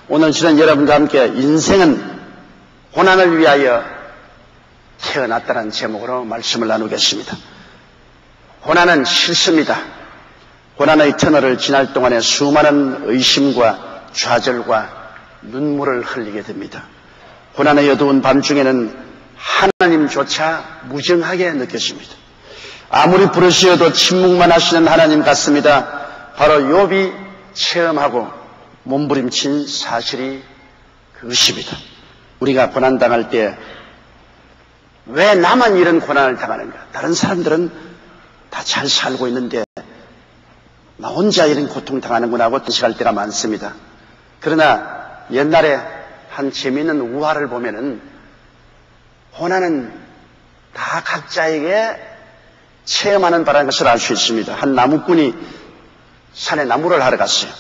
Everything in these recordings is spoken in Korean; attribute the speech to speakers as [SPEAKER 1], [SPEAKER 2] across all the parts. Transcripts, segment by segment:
[SPEAKER 1] 오늘 저는 여러분과 함께 인생은 고난을 위하여 태어났다는 제목으로 말씀을 나누겠습니다. 고난은 싫습니다. 고난의 터널을 지날 동안에 수많은 의심과 좌절과 눈물을 흘리게 됩니다. 고난의 어두운 밤중에는 하나님조차 무정하게 느껴집니다. 아무리 부르시어도 침묵만 하시는 하나님 같습니다. 바로 욥이 체험하고 몸부림친 사실이 그것입니다. 우리가 고난당할 때 왜 나만 이런 고난을 당하는가? 다른 사람들은 다 잘 살고 있는데 나 혼자 이런 고통 당하는구나 하고 뜻할 때가 많습니다. 그러나 옛날에 한 재미있는 우화를 보면은 고난은 다 각자에게 체험하는 바라는 것을 알 수 있습니다. 한 나무꾼이 산에 나무를 하러 갔어요.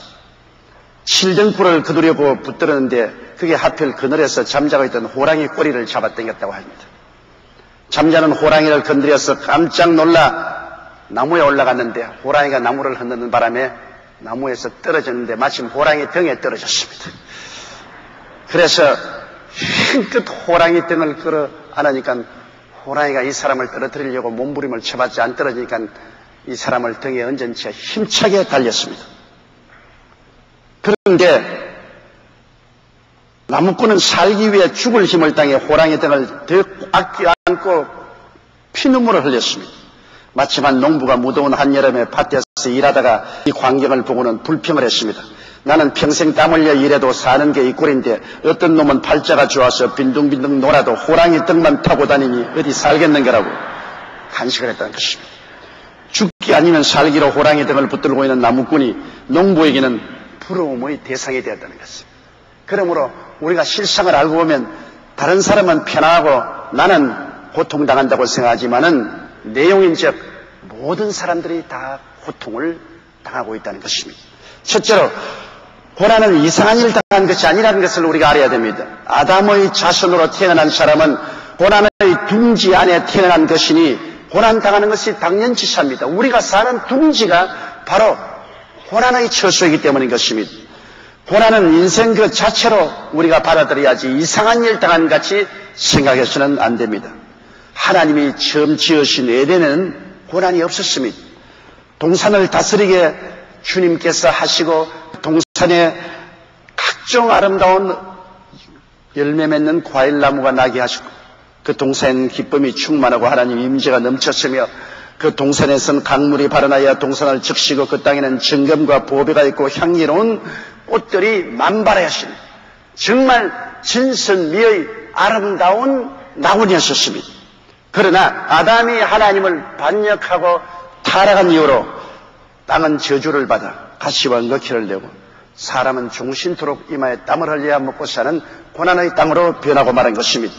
[SPEAKER 1] 7등불을 거두려고 붙들었는데 그게 하필 그늘에서 잠자고 있던 호랑이 꼬리를 잡아당겼다고 합니다. 잠자는 호랑이를 건드려서 깜짝 놀라 나무에 올라갔는데 호랑이가 나무를 흔드는 바람에 나무에서 떨어졌는데 마침 호랑이 등에 떨어졌습니다. 그래서 힘껏 호랑이 등을 끌어 안으니까 호랑이가 이 사람을 떨어뜨리려고 몸부림을 쳐봤지 안 떨어지니까 이 사람을 등에 얹은 채 힘차게 달렸습니다. 그런데 나무꾼은 살기 위해 죽을 힘을 당해 호랑이 등을 더 꽉 껴안고 피눈물을 흘렸습니다. 마침 한 농부가 무더운 한여름에 밭에서 일하다가 이 광경을 보고는 불평을 했습니다. 나는 평생 땀 흘려 일해도 사는 게 이 꼴인데 어떤 놈은 팔자가 좋아서 빈둥빈둥 놀아도 호랑이 등만 타고 다니니 어디 살겠는가라고 간식을 했다는 것입니다. 죽기 아니면 살기로 호랑이 등을 붙들고 있는 나무꾼이 농부에게는 부러움의 대상이 되었다는 것입니다. 그러므로 우리가 실상을 알고 보면 다른 사람은 편안하고 나는 고통당한다고 생각하지만은 내용인즉 모든 사람들이 다 고통을 당하고 있다는 것입니다. 첫째로 고난은 이상한 일을 당한 것이 아니라는 것을 우리가 알아야 됩니다. 아담의 자손으로 태어난 사람은 고난의 둥지 안에 태어난 것이니 고난당하는 것이 당연지사입니다. 우리가 사는 둥지가 바로 고난의 처소이기 때문인 것입니다. 고난은 인생 그 자체로 우리가 받아들여야지 이상한 일 당한 같이 생각해서는 안 됩니다. 하나님이 처음 지으신 에덴에는 고난이 없었습니다. 동산을 다스리게 주님께서 하시고 동산에 각종 아름다운 열매 맺는 과일나무가 나게 하시고 그 동산에는 기쁨이 충만하고 하나님 임재가 넘쳤으며 그 동산에서는 강물이 발원하여 동산을 적시고 그 땅에는 정금과 보배가 있고 향기로운 꽃들이 만발하신 정말 진선미의 아름다운 나무였었습니다. 그러나 아담이 하나님을 반역하고 타락한 이후로 땅은 저주를 받아 가시와 응거키를 내고 사람은 종신토록 이마에 땀을 흘려야 먹고 사는 고난의 땅으로 변하고 말한 것입니다.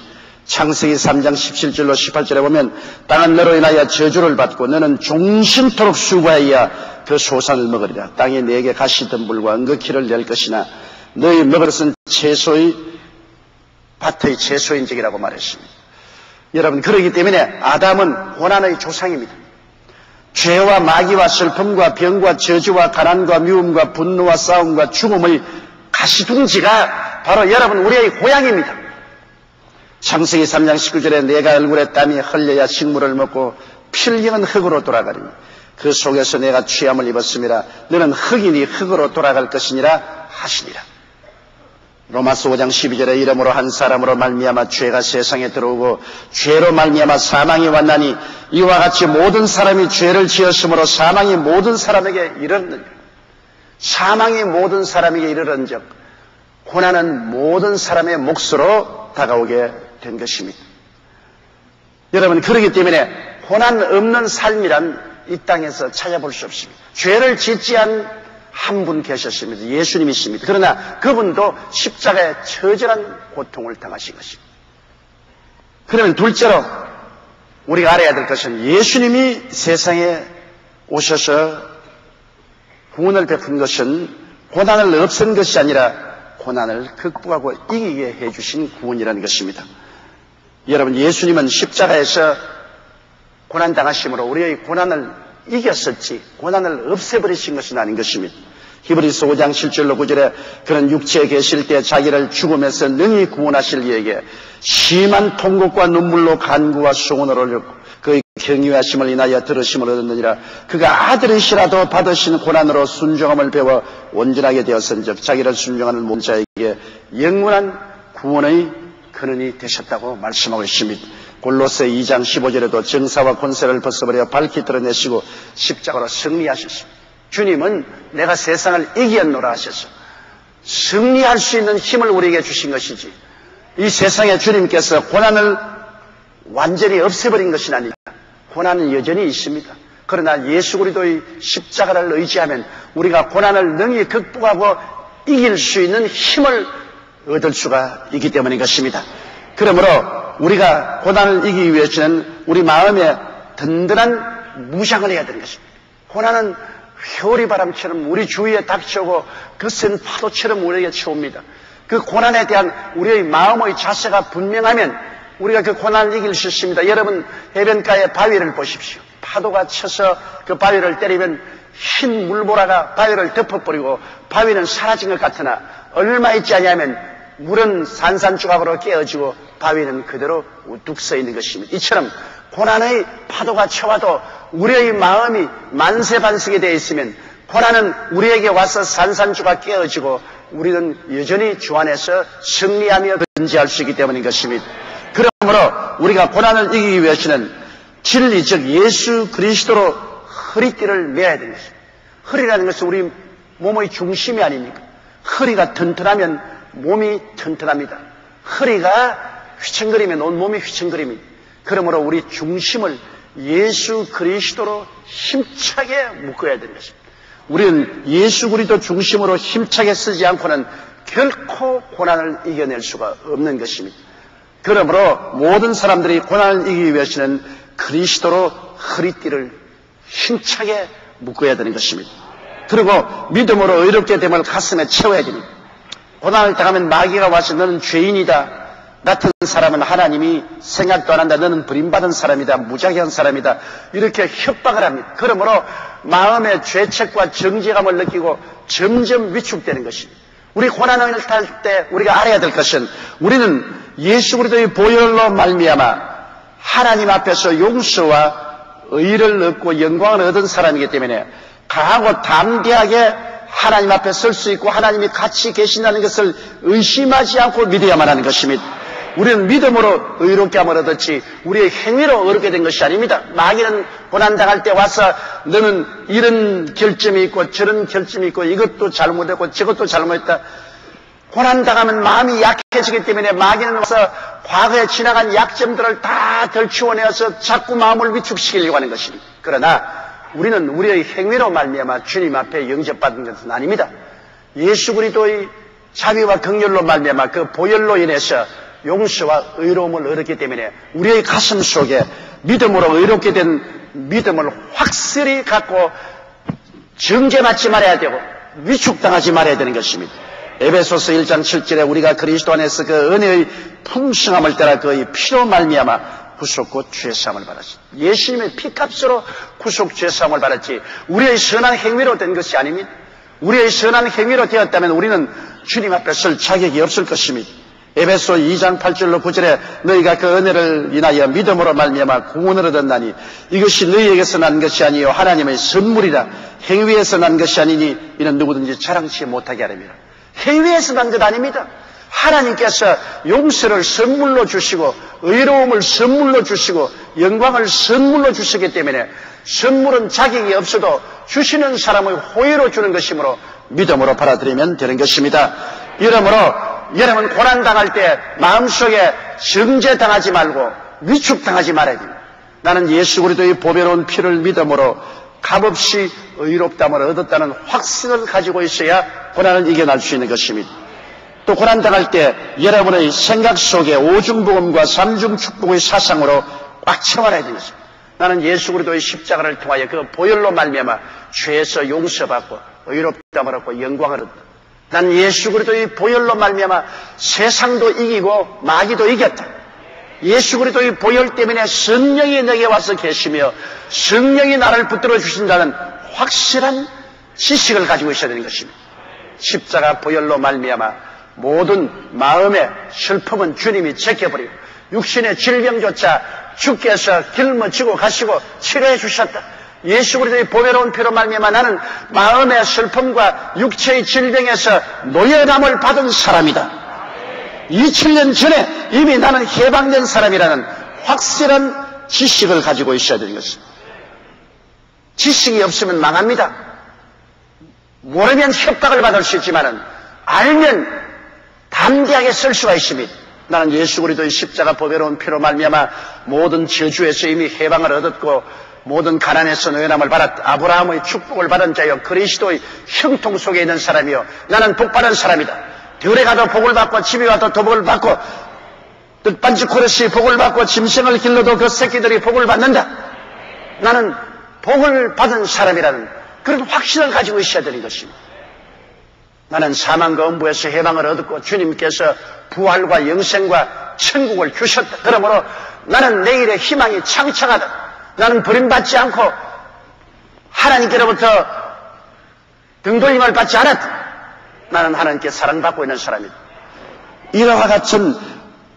[SPEAKER 1] 창세기 3장 17절로 18절에 보면 땅은 너로 인하여 저주를 받고 너는 종신토록 수고하여야 그 소산을 먹으리라. 땅이 내게 가시덤불과 응거키를 낼 것이나 너희 먹을 것은 채소의 밭의 채소인적이라고 말했습니다. 여러분 그렇기 때문에 아담은 고난의 조상입니다. 죄와 마귀와 슬픔과 병과 저주와 가난과 미움과 분노와 싸움과 죽음의 가시둥지가 바로 여러분 우리의 고향입니다. 창세기 3장 19절에 내가 얼굴에 땀이 흘려야 식물을 먹고 필경은 흙으로 돌아가리니 그 속에서 내가 취함을 입었음이라 너는 흙이니 흙으로 돌아갈 것이니라 하시니라. 로마서 5장 12절에 이러므로 한 사람으로 말미암아 죄가 세상에 들어오고 죄로 말미암아 사망이 왔나니 이와 같이 모든 사람이 죄를 지었으므로 사망이 모든 사람에게 이르렀느니라. 사망이 모든 사람에게 이르렀은즉 고난은 모든 사람의 몫으로 다가오게 된 것입니다. 여러분 그렇기 때문에 고난 없는 삶이란 이 땅에서 찾아볼 수 없습니다. 죄를 짓지 않은 한 분 계셨습니다. 예수님이십니다. 그러나 그분도 십자가에 처절한 고통을 당하신 것입니다. 그러면 둘째로 우리가 알아야 될 것은 예수님이 세상에 오셔서 구원을 베푼 것은 고난을 없앤 것이 아니라 고난을 극복하고 이기게 해주신 구원이라는 것입니다. 여러분 예수님은 십자가에서 고난당하심으로 우리의 고난을 이겼었지 고난을 없애버리신 것은 아닌 것입니다. 히브리서 5장 7절로 9절에 그는 육체에 계실 때 자기를 죽음에서 능히 구원하실 이에게 심한 통곡과 눈물로 간구와 소원을 올렸고 그의 경유하심을 인하여 들으심을 얻었느니라. 그가 아들이시라도 받으신 고난으로 순종함을 배워 온전하게 되었은즉 자기를 순종하는 모든 자에게 영원한 구원의 근원이 되셨다고 말씀하고 있습니다. 골로새 2장 15절에도 정사와 권세를 벗어버려 밝히 드러내시고 십자가로 승리하셨습니다. 주님은 내가 세상을 이기었노라 하셔서 승리할 수 있는 힘을 우리에게 주신 것이지, 이 세상에 주님께서 고난을 완전히 없애버린 것이 아닙니다. 고난은 여전히 있습니다. 그러나 예수 그리스도의 십자가를 의지하면 우리가 고난을 능히 극복하고 이길 수 있는 힘을 얻을 수가 있기 때문인 것입니다. 그러므로 우리가 고난을 이기기 위해서는 우리 마음에 든든한 무장을 해야 되는 것입니다. 고난은 회오리 바람처럼 우리 주위에 닥쳐오고 거센 파도처럼 우리에게 쳐옵니다. 그 고난에 대한 우리의 마음의 자세가 분명하면 우리가 그 고난을 이길 수 있습니다. 여러분, 해변가의 바위를 보십시오. 파도가 쳐서 그 바위를 때리면 흰 물보라가 바위를 덮어버리고 바위는 사라진 것 같으나 얼마 있지 않냐면 물은 산산조각으로 깨어지고 바위는 그대로 우뚝 서 있는 것입니다. 이처럼 고난의 파도가 쳐와도 우리의 마음이 만세반석이 되어 있으면 고난은 우리에게 와서 산산조각 깨어지고 우리는 여전히 주 안에서 승리하며 건재할 수 있기 때문인 것입니다. 그러므로 우리가 고난을 이기기 위해서는 진리, 즉 예수 그리스도로 허리띠를 매야 되는 것입니다. 허리라는 것은 우리 몸의 중심이 아닙니까? 허리가 튼튼하면 몸이 튼튼합니다. 허리가 휘청거리면 온 몸이 휘청거립니다. 그러므로 우리 중심을 예수 그리스도로 힘차게 묶어야 되는 것입니다. 우리는 예수 그리스도 중심으로 힘차게 쓰지 않고는 결코 고난을 이겨낼 수가 없는 것입니다. 그러므로 모든 사람들이 고난을 이기기 위해서는 그리스도로 허리띠를 힘차게 묶어야 되는 것입니다. 그리고 믿음으로 의롭게 됨을 가슴에 채워야 됩니다. 고난을 당하면 마귀가 와서 너는 죄인이다, 같은 사람은 하나님이 생각도 안 한다, 너는 버림받은 사람이다, 무자기한 사람이다, 이렇게 협박을 합니다. 그러므로 마음의 죄책과 정죄감을 느끼고 점점 위축되는 것입니다. 우리 고난을 탈 때 우리가 알아야 될 것은 우리는 예수 그리스도의 보혈로 말미암아 하나님 앞에서 용서와 의를 얻고 영광을 얻은 사람이기 때문에 강하고 담대하게 하나님 앞에 설 수 있고 하나님이 같이 계신다는 것을 의심하지 않고 믿어야만 하는 것입니다. 우리는 믿음으로 의롭게 함을 얻었지 우리의 행위로 의롭게 된 것이 아닙니다. 마귀는 고난당할 때 와서 너는 이런 결점이 있고 저런 결점이 있고 이것도 잘못했고 저것도 잘못했다. 고난당하면 마음이 약해지기 때문에 마귀는 와서 과거에 지나간 약점들을 다 덜치워내어서 자꾸 마음을 위축시키려고 하는 것입니다. 그러나 우리는 우리의 행위로 말미암아 주님 앞에 영접받은 것은 아닙니다. 예수 그리스도의 자비와 긍휼로 말미암아 그 보혈로 인해서 용서와 의로움을 얻었기 때문에 우리의 가슴 속에 믿음으로 의롭게 된 믿음을 확실히 갖고 정죄받지 말아야 되고 위축당하지 말아야 되는 것입니다. 에베소서 1장 7절에 우리가 그리스도 안에서 그 은혜의 풍성함을 따라 그의 피로 말미암아 구속과 죄사함을 받았지. 예수님의 피값으로 구속 죄사함을 받았지 우리의 선한 행위로 된 것이 아닙니다. 우리의 선한 행위로 되었다면 우리는 주님 앞에 설 자격이 없을 것입니다. 에베소 2장 8절로 9절에 너희가 그 은혜를 인하여 믿음으로 말미암아 구원을 얻었나니 이것이 너희에게서 난 것이 아니요 하나님의 선물이라. 행위에서 난 것이 아니니 이는 누구든지 자랑치 못하게 하렵니다. 행위에서 난 것 아닙니다. 하나님께서 용서를 선물로 주시고 의로움을 선물로 주시고 영광을 선물로 주시기 때문에 선물은 자격이 없어도 주시는 사람의 호의로 주는 것이므로 믿음으로 받아들이면 되는 것입니다. 이러므로 여러분 고난당할 때 마음속에 정죄당하지 말고 위축당하지 말아야 됩니다. 나는 예수 그리스도의 보배로운 피를 믿음으로 값없이 의롭다함을 얻었다는 확신을 가지고 있어야 고난을 이겨낼 수 있는 것입니다. 또 고난당할 때 여러분의 생각 속에 오중복음과 삼중축복의 사상으로 꽉 채워놔야 되는 것입니다. 나는 예수 그리스도의 십자가를 통하여 그 보혈로 말미암아 죄에서 용서받고 의롭다함을 얻고 영광을 얻었다. 난 예수 그리스도의 보혈로 말미암아 세상도 이기고 마귀도 이겼다. 예수 그리스도의 보혈 때문에 성령이 내게 와서 계시며 성령이 나를 붙들어 주신다는 확실한 지식을 가지고 있어야 되는 것입니다. 십자가 보혈로 말미암아 모든 마음의 슬픔은 주님이 제껴버리고 육신의 질병조차 주께서 길머지고 가시고 치료해 주셨다. 예수 그리스도의 보배로운 피로 말미암아 나는 마음의 슬픔과 육체의 질병에서 노예감을 받은 사람이다. 2000년 전에 이미 나는 해방된 사람이라는 확실한 지식을 가지고 있어야 되는 것입니다. 지식이 없으면 망합니다. 모르면 협박을 받을 수 있지만 알면 담대하게 쓸 수가 있습니다. 나는 예수 그리스도의 십자가 보배로운 피로 말미암아 모든 저주에서 이미 해방을 얻었고 모든 가난에서 노예남을 받았 아브라함의 축복을 받은 자여 그리스도의 형통 속에 있는 사람이요 나는 복받은 사람이다. 들에 가도 복을 받고 집에 가도 도복을 받고 뜻반지 코르시 복을 받고 짐승을 길러도 그 새끼들이 복을 받는다. 나는 복을 받은 사람이라는 그런 확신을 가지고 있어야 되는 것입니다. 나는 사망과 음부에서 해방을 얻었고 주님께서 부활과 영생과 천국을 주셨다. 그러므로 나는 내일의 희망이 창창하다. 나는 버림받지 않고 하나님께로부터 등돌림을 받지 않았다. 나는 하나님께 사랑받고 있는 사람이다. 이와 같은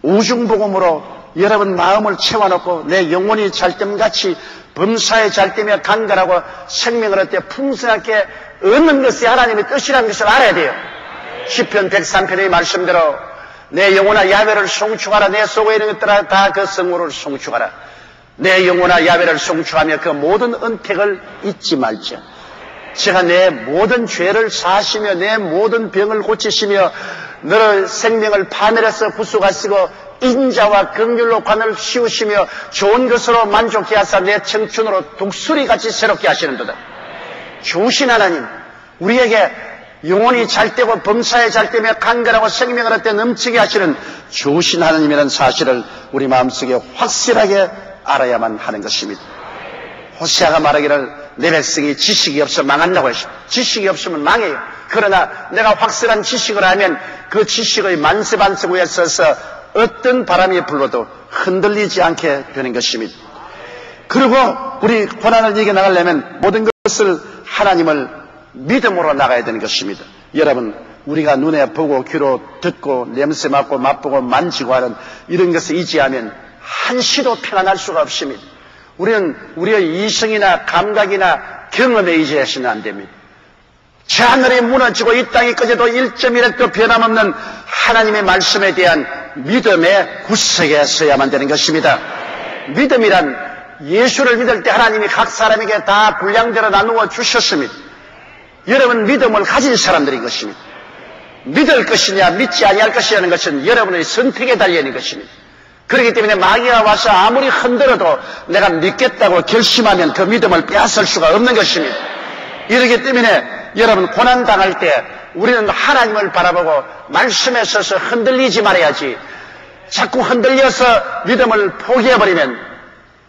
[SPEAKER 1] 우중복음으로 여러분 마음을 채워놓고 내 영혼이 잘됨같이 범사에 잘되며 간결하고 생명을 얻되 풍성하게 얻는 것이 하나님의 뜻이라는 것을 알아야 돼요. 시편 103편의 말씀대로 내 영혼아 야훼를 송축하라. 내 속에 있는 것들아 다 그 성호를 송축하라. 내 영혼아 야훼를 송축하며 그 모든 은택을 잊지 말자. 제가 내 모든 죄를 사하시며 내 모든 병을 고치시며 너의 생명을 파멸해서 구속하시고 인자와 긍휼로 관을 씌우시며 좋은 것으로 만족케 하사 내 청춘으로 독수리같이 새롭게 하시는도다. 좋으신 하나님, 우리에게 영혼이 잘되고 범사에 잘되며 간결하고 생명을 얻되 넘치게 하시는 좋으신 하나님이라는 사실을 우리 마음속에 확실하게 알아야만 하는 것입니다. 호세아가 말하기를 내 백성이 지식이 없어 망한다고 했습니다. 지식이 없으면 망해요. 그러나 내가 확실한 지식을 알면 그 지식의 만세반석 위에 서서 어떤 바람이 불러도 흔들리지 않게 되는 것입니다. 그리고 우리 고난을 이겨나가려면 모든 것을 하나님을 믿음으로 나가야 되는 것입니다. 여러분, 우리가 눈에 보고 귀로 듣고 냄새 맡고 맛보고 만지고 하는 이런 것을 의지하면 한시도 평안할 수가 없습니다. 우리는 우리의 이성이나 감각이나 경험에 의지해서는 안 됩니다. 저 하늘이 무너지고 이 땅이 꺼져도 1.1획도 변함없는 하나님의 말씀에 대한 믿음의 구석에 서야만 되는 것입니다. 믿음이란 예수를 믿을 때 하나님이 각 사람에게 다 분량대로 나누어 주셨습니다. 여러분 믿음을 가진 사람들인 것입니다. 믿을 것이냐 믿지 아니할 것이냐는 것은 여러분의 선택에 달려있는 것입니다. 그렇기 때문에 마귀가 와서 아무리 흔들어도 내가 믿겠다고 결심하면 그 믿음을 빼앗을 수가 없는 것입니다. 이렇기 때문에 여러분 고난당할 때 우리는 하나님을 바라보고 말씀에 서서 흔들리지 말아야지. 자꾸 흔들려서 믿음을 포기해버리면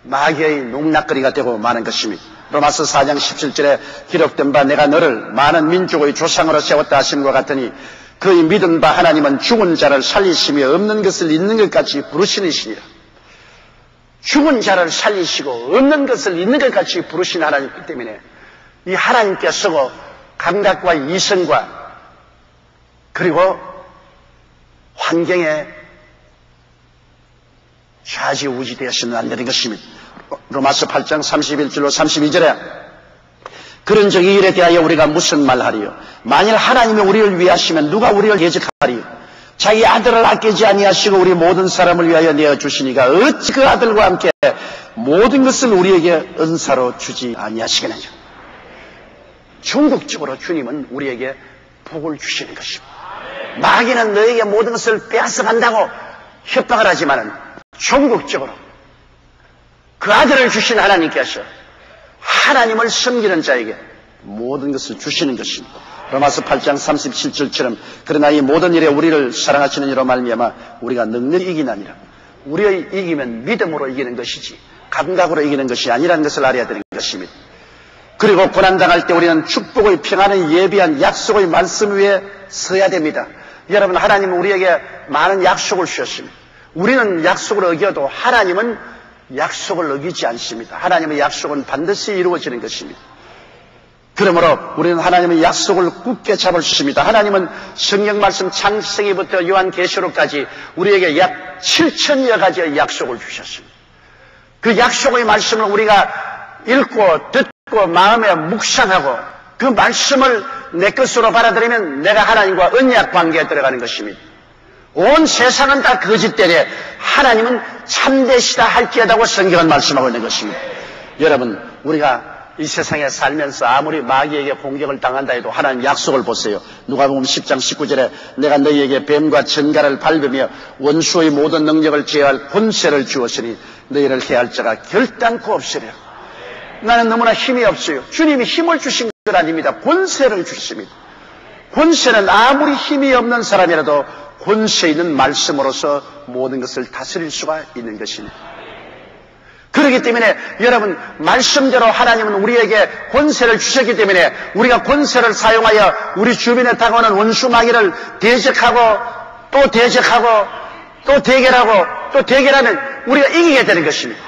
[SPEAKER 1] 마귀의 농락거리가 되고 마는 것입니다. 로마서 4장 17절에 기록된 바 내가 너를 많은 민족의 조상으로 세웠다 하심과 같으니 그의 믿은 바 하나님은 죽은 자를 살리시며 없는 것을 있는 것 같이 부르시는 이시니라. 죽은 자를 살리시고 없는 것을 있는 것 같이 부르신 하나님이기 때문에 이 하나님께 쓰고 감각과 이성과 그리고 환경에 좌지우지 되어서는 안 되는 것입니다. 로마서 8장 31절로 32절에 그런 적이 일에 대하여 우리가 무슨 말하리요? 만일 하나님이 우리를 위하시면 누가 우리를 예직하리요? 자기 아들을 아끼지 아니하시고 우리 모든 사람을 위하여 내어주시니가 어찌 그 아들과 함께 모든 것을 우리에게 은사로 주지 아니하시겠느냐? 궁극적으로 주님은 우리에게 복을 주시는 것입니다. 마귀는 너에게 모든 것을 빼앗아간다고 협박을 하지만은 궁극적으로 그 아들을 주신 하나님께서 하나님을 섬기는 자에게 모든 것을 주시는 것입니다. 로마서 8장 37절처럼 그러나 이 모든 일에 우리를 사랑하시는 이로 말미암아 우리가 능력히 이기나니라. 우리의 이기면 믿음으로 이기는 것이지 감각으로 이기는 것이 아니라는 것을 알아야 되는 것입니다. 그리고 고난당할 때 우리는 축복의 평안을 예비한 약속의 말씀 위에 서야 됩니다. 여러분, 하나님은 우리에게 많은 약속을 주셨습니다. 우리는 약속을 어겨도 하나님은 약속을 어기지 않습니다. 하나님의 약속은 반드시 이루어지는 것입니다. 그러므로 우리는 하나님의 약속을 굳게 잡을 수 있습니다. 하나님은 성경 말씀 창세기부터 요한계시록까지 우리에게 약 7천여 가지의 약속을 주셨습니다. 그 약속의 말씀을 우리가 읽고 듣고 마음에 묵상하고 그 말씀을 내 것으로 받아들이면 내가 하나님과 언약 관계에 들어가는 것입니다. 온 세상은 다 거짓되되 하나님은 참되시다 할지어다고 성경은 말씀하고 있는 것입니다. 여러분, 우리가 이 세상에 살면서 아무리 마귀에게 공격을 당한다 해도 하나님 약속을 보세요. 누가복음 10장 19절에 내가 너희에게 뱀과 전갈을 밟으며 원수의 모든 능력을 제어할 권세를 주었으니 너희를 해할 자가 결단코 없으리라. 나는 너무나 힘이 없어요. 주님이 힘을 주신 것 아닙니다. 권세를 주십니다. 권세는 아무리 힘이 없는 사람이라도 권세 있는 말씀으로서 모든 것을 다스릴 수가 있는 것입니다. 그렇기 때문에 여러분, 말씀대로 하나님은 우리에게 권세를 주셨기 때문에 우리가 권세를 사용하여 우리 주변에 다가오는 원수 마귀를 대적하고 또 대적하고 또 대결하고 또 대결하면 우리가 이기게 되는 것입니다.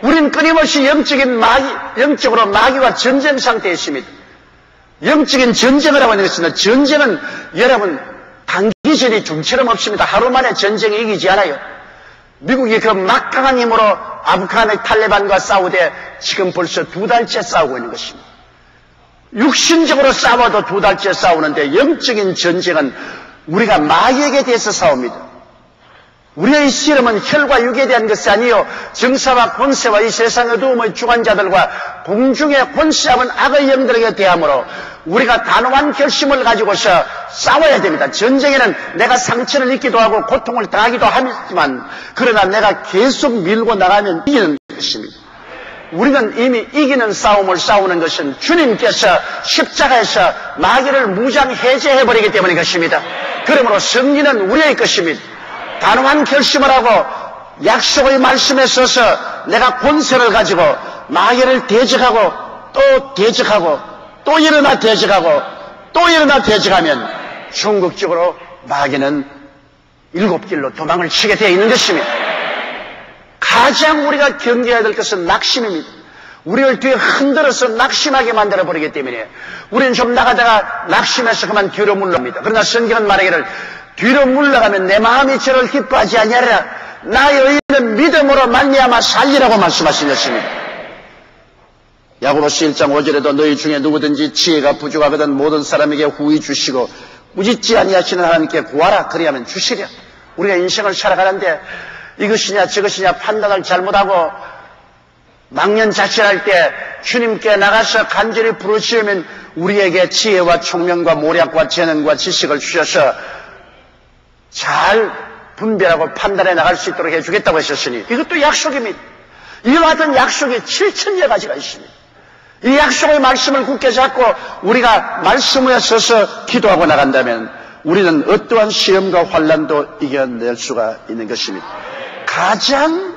[SPEAKER 1] 우리는 끊임없이 영적으로 마귀와 전쟁 상태에 있습니다. 영적인 전쟁을 하고 있는 것입니다. 전쟁은 여러분 단기전이 좀처럼 없습니다. 하루 만에 전쟁에 이기지 않아요. 미국이 그 막강한 힘으로 아프간의 탈레반과 싸우되 지금 벌써 2달째 싸우고 있는 것입니다. 육신적으로 싸워도 2달째 싸우는데 영적인 전쟁은 우리가 마귀에게 대해서 싸웁니다. 우리의 씨름은 혈과 육에 대한 것이 아니요 정사와 권세와 이 세상의 어두움의 주관자들과 공중에 권세하는 악의 영들에게 대함으로 우리가 단호한 결심을 가지고서 싸워야 됩니다. 전쟁에는 내가 상처를 입기도 하고 고통을 당하기도 하지만 그러나 내가 계속 밀고 나가면 이기는 것입니다. 우리는 이미 이기는 싸움을 싸우는 것은 주님께서 십자가에서 마귀를 무장 해제해버리기 때문인 것입니다. 그러므로 승리는 우리의 것입니다. 단호한 결심을 하고 약속의 말씀에 서서 내가 권세를 가지고 마귀를 대적하고 또 대적하고 또 일어나 대적하고 또 일어나 대적하면 궁극적으로 마귀는 7길로 도망을 치게 되어 있는 것입니다. 가장 우리가 경계해야 될 것은 낙심입니다. 우리를 뒤에 흔들어서 낙심하게 만들어버리기 때문에 우리는 좀 나가다가 낙심해서 그만 뒤로 물러갑니다. 그러나 성경은 말하기를 뒤로 물러가면 내 마음이 저를 기뻐하지 아니하리라. 나의 의는 믿음으로 말미암아 살리라고 말씀하신 것입니다. 야고보서 1장 5절에도 너희 중에 누구든지 지혜가 부족하거든 모든 사람에게 후히 주시고 꾸짖지 아니하시는 하나님께 구하라. 그리하면 주시랴. 우리가 인생을 살아가는데 이것이냐 저것이냐 판단을 잘못하고 망연자실할 때 주님께 나가서 간절히 부르시면 우리에게 지혜와 총명과 모략과 재능과 지식을 주셔서 잘 분별하고 판단해 나갈 수 있도록 해주겠다고 하셨으니 이것도 약속입니다. 이와 같은 약속이 7천여 가지가 있습니다. 이 약속의 말씀을 굳게 잡고 우리가 말씀 위에 서서 기도하고 나간다면 우리는 어떠한 시험과 환난도 이겨낼 수가 있는 것입니다. 가장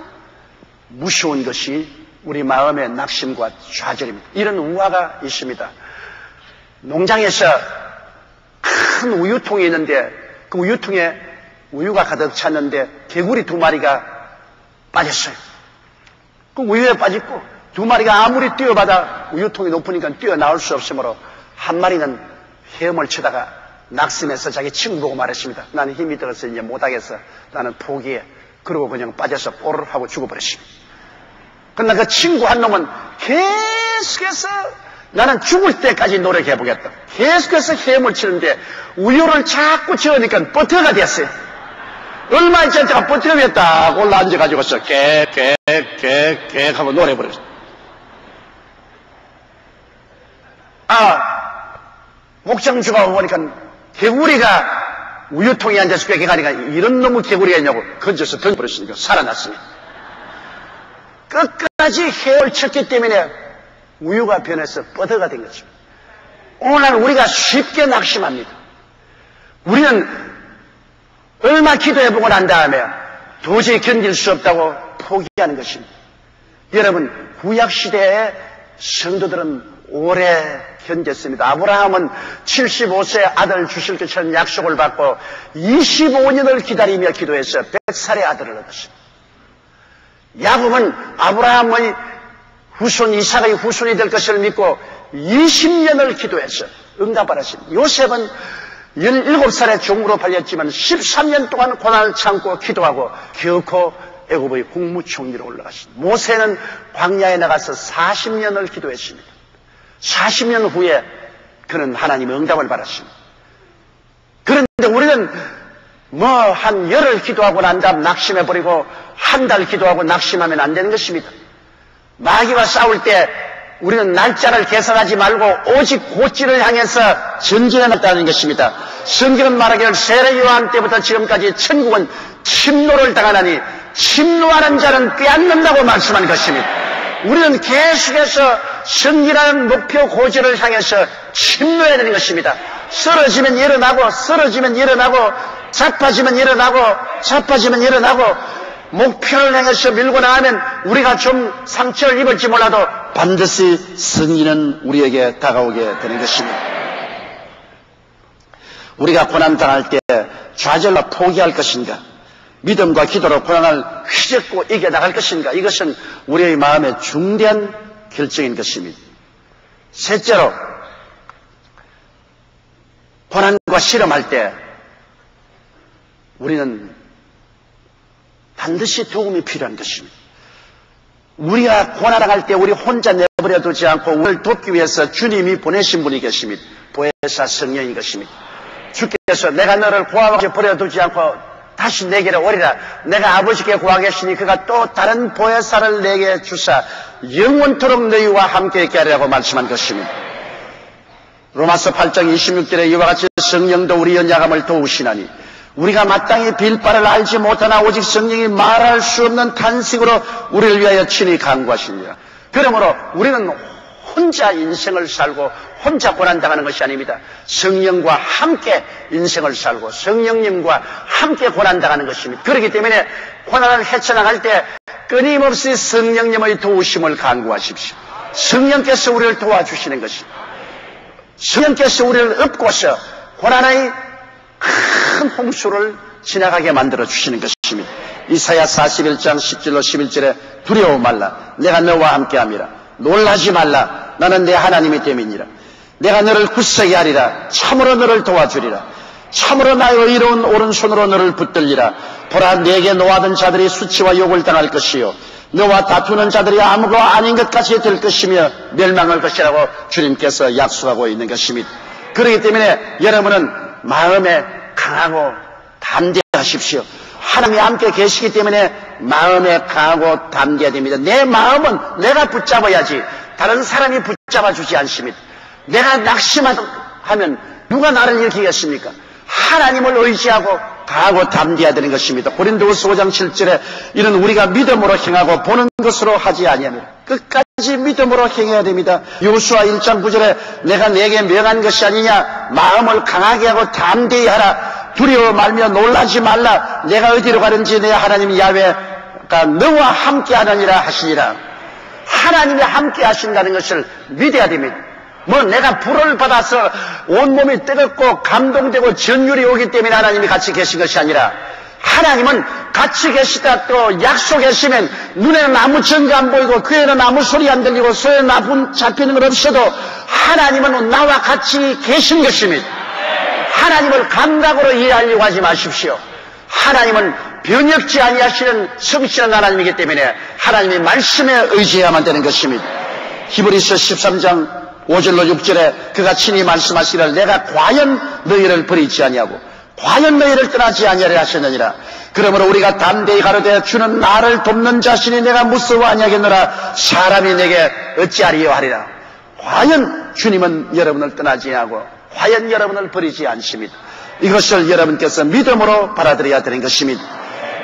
[SPEAKER 1] 무서운 것이 우리 마음의 낙심과 좌절입니다. 이런 우화가 있습니다. 농장에서 큰 우유통이 있는데 그 우유통에 우유가 가득 찼는데 개구리 2마리가 빠졌어요. 그 우유에 빠졌고 2마리가 아무리 뛰어받아 우유통이 높으니까 뛰어나올 수 없으므로 한 마리는 헤엄을 치다가 낙심해서 자기 친구 보고 말했습니다. 나는 힘이 들어서 이제 못하겠어. 나는 포기해. 그러고 그냥 빠져서 뽀르르 하고 죽어버렸습니다. 그러나 그 친구 한 놈은 계속해서 나는 죽을 때까지 노력해보겠다. 계속해서 헤엄을 치는데 우유를 자꾸 저으니까 버터가 됐어요. 얼마 있자니까 버터가 딱 올라앉아가지고서 객 하고 노래해버렸어요. 목장주가 오니까 개구리가 우유통에 앉아서 꾀개가니까 이런 놈의 개구리가 있냐고 건져서 던져버렸으니까 살아났습니다. 끝까지 헤엄을 쳤기 때문에 우유가 변해서 버터가 된 거죠. 오늘 우리가 쉽게 낙심합니다. 우리는 얼마 기도해보고 난 다음에 도저히 견딜 수 없다고 포기하는 것입니다. 여러분, 구약시대의 성도들은 오래 견뎠습니다. 아브라함은 75세 아들 주실 것처럼 약속을 받고 25년을 기다리며 기도해서 100살의 아들을 얻었습니다. 야곱은 아브라함의 후손 이삭의 후손이 될 것을 믿고 20년을 기도해서 응답을 하신 요셉은 17살에 종으로 팔렸지만 13년 동안 고난을 참고 기도하고 결코 애굽의 국무총리로 올라가신 모세는 광야에 나가서 40년을 기도했습니다. 40년 후에 그는 하나님의 응답을 받았습니다. 그런데 우리는 한 열흘 기도하고 난 다음 낙심해버리고 한 달 기도하고 낙심하면 안 되는 것입니다. 마귀와 싸울 때 우리는 날짜를 계산하지 말고 오직 고지를 향해서 전진해 나가는 것입니다. 성경은 말하기를 세례 요한 때부터 지금까지 천국은 침노를 당하나니 침노하는 자는 빼앗는다고 말씀한 것입니다. 우리는 계속해서 승리라는 목표 고지를 향해서 침노해야 되는 것입니다. 쓰러지면 일어나고 쓰러지면 일어나고 자빠지면 일어나고 자빠지면 일어나고 목표를 향해서 밀고 나가면 우리가 좀 상처를 입을지 몰라도 반드시 승리는 우리에게 다가오게 되는 것입니다. 우리가 고난당할 때 좌절과 포기할 것인가, 믿음과 기도로 고난을 휘젓고 이겨나갈 것인가, 이것은 우리의 마음의 중대한 결정인 것입니다. 셋째로, 고난과 실험할 때 우리는 반드시 도움이 필요한 것입니다. 우리가 고난당할 때 우리 혼자 내버려 두지 않고 우리를 돕기 위해서 주님이 보내신 분이 계십니다. 보혜사 성령인 것입니다. 주께서 내가 너를 고아와 버려두지 않고 다시 내게로 오리라. 내가 아버지께 구하겠으니 그가 또 다른 보혜사를 내게 주사 영원토록 너희와 함께 있게 하리라고 말씀한 것입니다. 로마서 8장 26절에 이와 같이 성령도 우리 연약함을 도우시나니 우리가 마땅히 빌 바를 알지 못하나 오직 성령이 말할 수 없는 탄식으로 우리를 위하여 친히 간구하시니라. 그러므로 우리는 혼자 인생을 살고 혼자 고난당하는 것이 아닙니다. 성령과 함께 인생을 살고 성령님과 함께 고난당하는 것입니다. 그렇기 때문에 고난을 헤쳐나갈 때 끊임없이 성령님의 도우심을 간구하십시오. 성령께서 우리를 도와주시는 것입니다. 성령께서 우리를 업고서 고난의 큰 홍수를 지나가게 만들어 주시는 것입니다. 이사야 41장 10절로 11절에 두려워 말라. 내가 너와 함께함이라. 놀라지 말라. 나는 내 하나님이 됨이니라. 내가 너를 굳세게 하리라. 참으로 너를 도와주리라. 참으로 나의 의로운 오른손으로 너를 붙들리라. 보라, 내게 노하던 자들이 수치와 욕을 당할 것이요 너와 다투는 자들이 아무것도 아닌 것 같이 될 것이며 멸망할 것이라고 주님께서 약속하고 있는 것입니다. 그렇기 때문에 여러분은 마음에 강하고 담대하십시오. 하나님이 함께 계시기 때문에 마음에 강하고 담대해야 됩니다. 내 마음은 내가 붙잡아야지 다른 사람이 붙잡아 주지 않습니다. 내가 낙심하면 누가 나를 일으키겠습니까? 하나님을 의지하고 강하고 담대해야 되는 것입니다. 고린도후서 5장 7절에 이는 우리가 믿음으로 행하고 보는 것으로 하지 아니하며 끝까지 믿음으로 행해야 됩니다. 요수아 1장 9절에 내가 내게 명한 것이 아니냐 마음을 강하게 하고 담대히 하라. 두려워 말며 놀라지 말라. 내가 어디로 가는지 내 하나님 야훼가 너와 함께 하느니라 하시니라. 하나님이 함께 하신다는 것을 믿어야 됩니다. 내가 불을 받아서 온몸이 뜨겁고 감동되고 전율이 오기 때문에 하나님이 같이 계신 것이 아니라 하나님은 같이 계시다 또 약속했으면 눈에는 아무 증거 안 보이고 귀에는 아무 소리 안 들리고 손에 나쁜 잡히는 건 없어도 하나님은 나와 같이 계신 것입니다. 하나님을 감각으로 이해하려고 하지 마십시오. 하나님은 변혁지 아니하시는 성실한 하나님이기 때문에 하나님의 말씀에 의지해야만 되는 것입니다. 히브리서 13장 5절로 6절에 그가 친히 말씀하시기를 내가 과연 너희를 버리지 아니하고 과연 너희를 떠나지 아니하리라 하셨느니라. 그러므로 우리가 담대히 가로되 주는 나를 돕는 자신이 내가 무서워 아니하겠노라. 사람이 내게 어찌하리요 하리라. 과연 주님은 여러분을 떠나지 아니하고 과연 여러분을 버리지 않습니다. 이것을 여러분께서 믿음으로 받아들여야 되는 것입니다.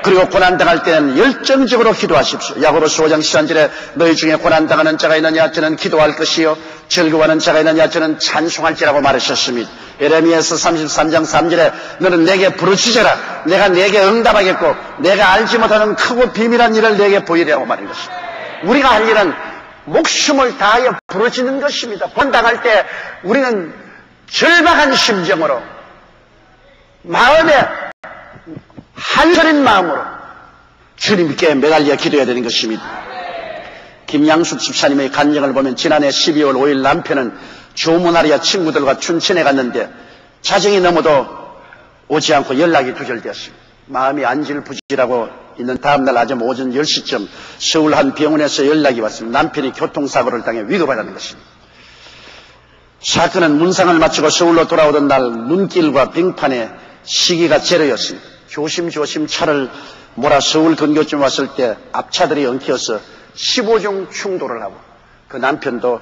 [SPEAKER 1] 그리고 고난당할 때는 열정적으로 기도하십시오. 야고보서 5장 13절에 너희 중에 고난당하는 자가 있느냐 저는 기도할 것이요 즐거워하는 자가 있느냐 저는 찬송할지라고 말하셨습니다. 예레미야서 33장 3절에 너는 내게 부르짖어라. 내가 내게 응답하겠고 내가 알지 못하는 크고 비밀한 일을 내게 보이리라고 말한 것입니다. 우리가 할 일은 목숨을 다하여 부르짖는 것입니다. 고난당할 때 우리는 절박한 심정으로 마음에 한절인 마음으로 주님께 매달려 기도해야 되는 것입니다. 김양숙 집사님의 간증을 보면 지난해 12월 5일 남편은 조문하리아 친구들과 춘천에 갔는데 자정이 넘어도 오지 않고 연락이 두절되었습니다. 마음이 안질부질하고 있는 다음날 아침 오전 10시쯤 서울 한 병원에서 연락이 왔습니다. 남편이 교통사고를 당해 위급하다는 것입니다. 사건은 문상을 마치고 서울로 돌아오던 날 눈길과 빙판에 시기가 제로였습니다. 조심조심 차를 몰아 서울 근교쯤 왔을 때 앞차들이 엉켜서 15중 충돌을 하고 그 남편도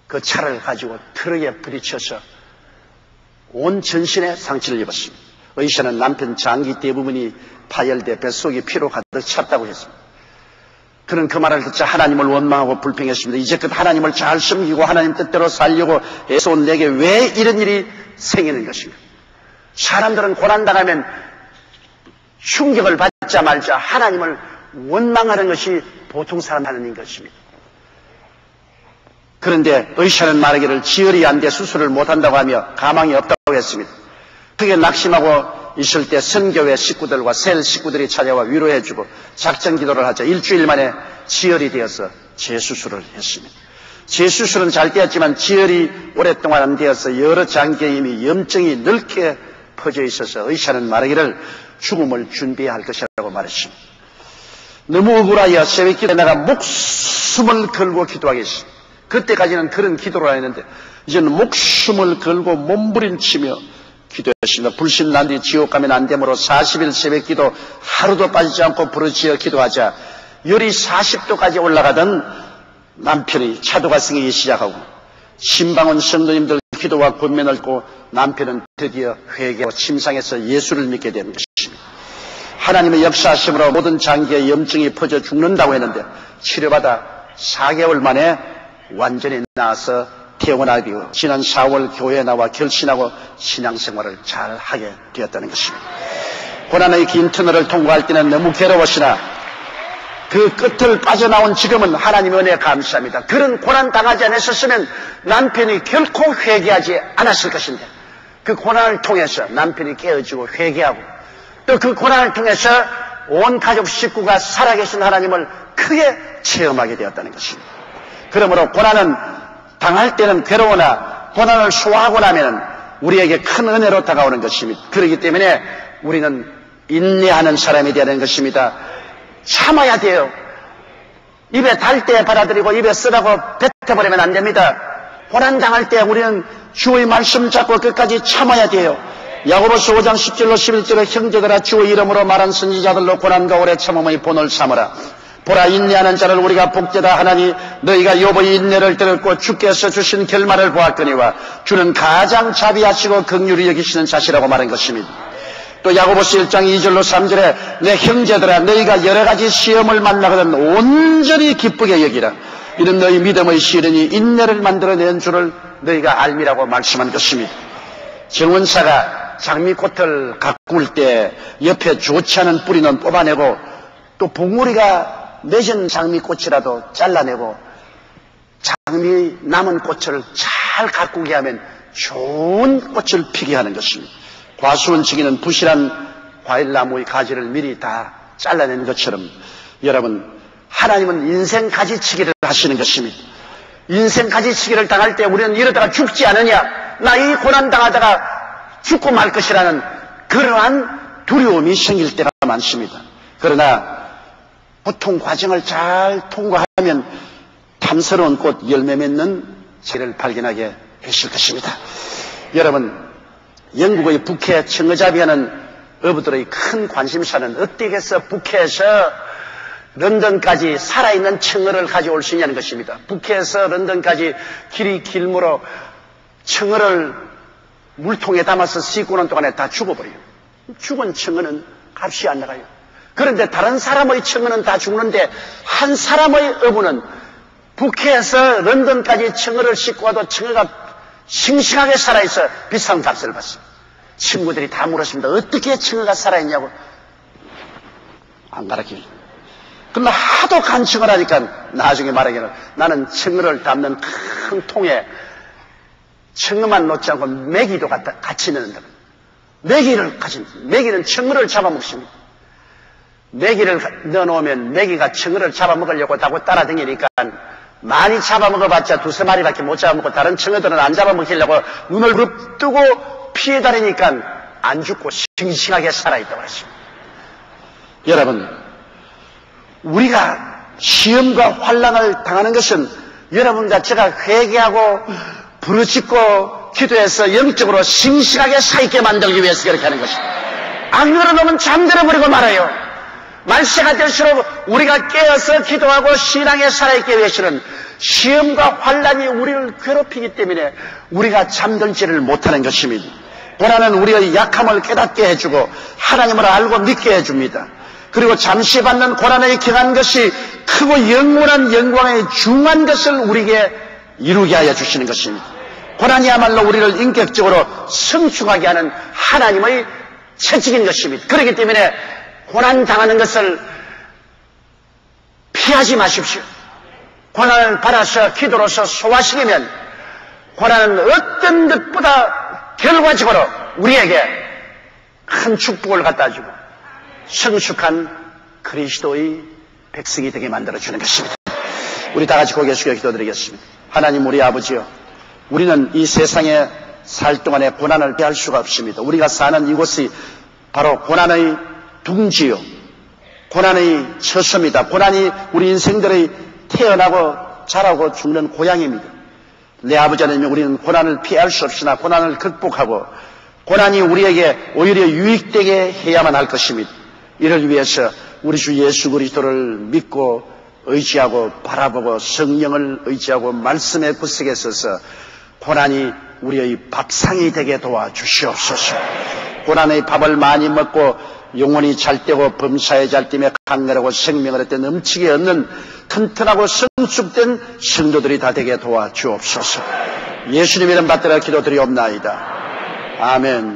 [SPEAKER 1] 그 차를 가지고 트럭에 부딪혀서 온 전신에 상처를 입었습니다. 의사는 남편 장기 대부분이 파열돼 뱃속이 피로 가득 찼다고 했습니다. 그는 그 말을 듣자 하나님을 원망하고 불평했습니다. 이제껏 하나님을 잘 섬기고 하나님 뜻대로 살려고 애써온 내게 왜 이런 일이 생기는 것인가? 사람들은 고난당하면 충격을 받자마자 하나님을 원망하는 것이 보통 사람 하는 일 것입니다. 그런데 의사는 말하기를 지혈이 안 돼 수술을 못한다고 하며 가망이 없다고 했습니다. 크게 낙심하고 있을 때 선교회 식구들과 셀 식구들이 찾아와 위로해주고 작전 기도를 하자 일주일 만에 지혈이 되어서 재수술을 했습니다. 재수술은 잘 되었지만 지혈이 오랫동안 안 되어서 여러 장기에 이미 염증이 넓게 퍼져 있어서 의사는 말하기를 죽음을 준비해야 할 것이라고 말했습니다. 너무 억울하여 새벽기도에 내가 목숨을 걸고 기도하겠습니다. 그때까지는 그런 기도를 했는데 이제는 목숨을 걸고 몸부림치며 기도했습니다. 불신난뒤 지옥 가면 안 되므로 40일 새벽기도 하루도 빠지지 않고 부르짖어 기도하자 열이 40도까지 올라가던 남편이 차도가 생기기 시작하고 신방원 성도님들 기도와 권면을 듣고 남편은 드디어 회개하고 침상에서 예수를 믿게 된 것입니다. 하나님의 역사하심으로 모든 장기에 염증이 퍼져 죽는다고 했는데 치료받아 4개월 만에 완전히 나아서 퇴원하고 지난 4월 교회에 나와 결신하고 신앙생활을 잘 하게 되었다는 것입니다. 고난의 긴 터널을 통과할 때는 너무 괴로웠으나 그 끝을 빠져나온 지금은 하나님의 은혜에 감사합니다. 그런 고난 당하지 않았었으면 남편이 결코 회개하지 않았을 것인데 그 고난을 통해서 남편이 깨어지고 회개하고 또 그 고난을 통해서 온 가족 식구가 살아계신 하나님을 크게 체험하게 되었다는 것입니다. 그러므로 고난은 당할 때는 괴로우나 고난을 소화하고 나면 우리에게 큰 은혜로 다가오는 것입니다. 그렇기 때문에 우리는 인내하는 사람이 되어야 하는 것입니다. 참아야 돼요. 입에 달 때 받아들이고 입에 쓰라고 뱉어버리면 안 됩니다. 고난 당할 때 우리는 주의 말씀 잡고 끝까지 참아야 돼요. 야고보서 5장 10절로 11절에 형제들아 주의 이름으로 말한 선지자들로 고난과 오래 참음의 본을 삼으라. 보라 인내하는 자를 우리가 복되다 하나니 너희가 욥의 인내를 들었고 주께서 주신 결말을 보았거니와 주는 가장 자비하시고 긍휼히 여기시는 자시라고 말한 것입니다. 또 야고보서 1장 2절로 3절에 내 형제들아 너희가 여러 가지 시험을 만나거든 온전히 기쁘게 여기라. 이는 너희 믿음의 시련이 인내를 만들어낸 줄을 너희가 알미라고 말씀한 것입니다. 정원사가 장미꽃을 가꿀 때 옆에 좋지 않은 뿌리는 뽑아내고 또 봉우리가 맺은 장미꽃이라도 잘라내고 장미 남은 꽃을 잘 가꾸게 하면 좋은 꽃을 피게 하는 것입니다. 과수원치기는 부실한 과일나무의 가지를 미리 다 잘라내는 것처럼 여러분 하나님은 인생 가지치기를 하시는 것입니다. 인생 가지치기를 당할 때 우리는 이러다가 죽지 않으냐, 나 이 고난 당하다가 죽고 말 것이라는 그러한 두려움이 생길 때가 많습니다. 그러나 고통 과정을 잘 통과하면 탐스러운 꽃 열매 맺는 재를 발견하게 되실 것입니다. 여러분, 영국의 북해 청어잡이하는 어부들의 큰 관심사는 어떻게 해서 북해에서 런던까지 살아있는 청어를 가져올 수 있냐는 것입니다. 북해에서 런던까지 길이 길므로 청어를 물통에 담아서 싣고 오는 동안에 다 죽어버려요. 죽은 청어는 값이 안 나가요. 그런데 다른 사람의 청어는 다 죽는데 한 사람의 어부는 북해에서 런던까지 청어를 싣고 와도 청어가 싱싱하게 살아있어 비싼 값을 받습니다. 친구들이 다 물었습니다. 어떻게 청어가 살아있냐고. 안 가르쳐요. 그러나 하도 간청을 하니까 나중에 말하기는 나는 청어를 담는 큰 통에 청어만 놓지 않고 메기도 같이 넣는다. 메기는 청어를 잡아먹습니다. 메기를 넣어놓으면 메기가 청어를 잡아먹으려고 하고 따라다니니까 많이 잡아먹어봤자 두세 마리밖에 못 잡아먹고 다른 청어들은 안 잡아먹히려고 눈을 부릅뜨고 피해 다니니까 안 죽고 싱싱하게 살아있다고 하십니다. 여러분, 우리가 시험과 환난을 당하는 것은 여러분과 제가 회개하고 부르짖고 기도해서 영적으로 싱싱하게 살게 만들기 위해서 그렇게 하는 것입니다. 안 그러면 잠들어버리고 말아요. 말세가 될수록 우리가 깨어서 기도하고 신앙에 살아있기 위해서는 시험과 환난이 우리를 괴롭히기 때문에 우리가 잠들지를 못하는 것입니다. 고난은 우리의 약함을 깨닫게 해주고 하나님을 알고 믿게 해줍니다. 그리고 잠시 받는 고난의 경한 것이 크고 영원한 영광의 중한 것을 우리에게 이루게 하여 주시는 것입니다. 고난이야말로 우리를 인격적으로 성숙하게 하는 하나님의 채찍인 것입니다. 그렇기 때문에 고난 당하는 것을 피하지 마십시오. 고난을 받아서 기도로서 소화시키면 고난은 어떤 것보다 결과적으로 우리에게 큰 축복을 갖다 주고 성숙한 그리스도의 백성이 되게 만들어주는 것입니다. 우리 다 같이 고개 숙여 기도드리겠습니다. 하나님 우리 아버지요, 우리는 이 세상에 살 동안에 고난을 피할 수가 없습니다. 우리가 사는 이곳이 바로 고난의 둥지요, 고난의 처소입니다. 고난이 우리 인생들의 태어나고 자라고 죽는 고향입니다. 내 아버지 하나님, 우리는 고난을 피할 수 없으나 고난을 극복하고 고난이 우리에게 오히려 유익되게 해야만 할 것입니다. 이를 위해서 우리 주 예수 그리스도를 믿고 의지하고 바라보고 성령을 의지하고 말씀의 구석에 서서 고난이 우리의 밥상이 되게 도와주시옵소서. 고난의 밥을 많이 먹고 영혼이 잘되고 범사에 잘되며 강렬하고 생명을 얻되 넘치게 얻는 튼튼하고 성숙된 성도들이 다 되게 도와주옵소서. 예수님 이름 받들어 기도드리옵나이다. 아멘.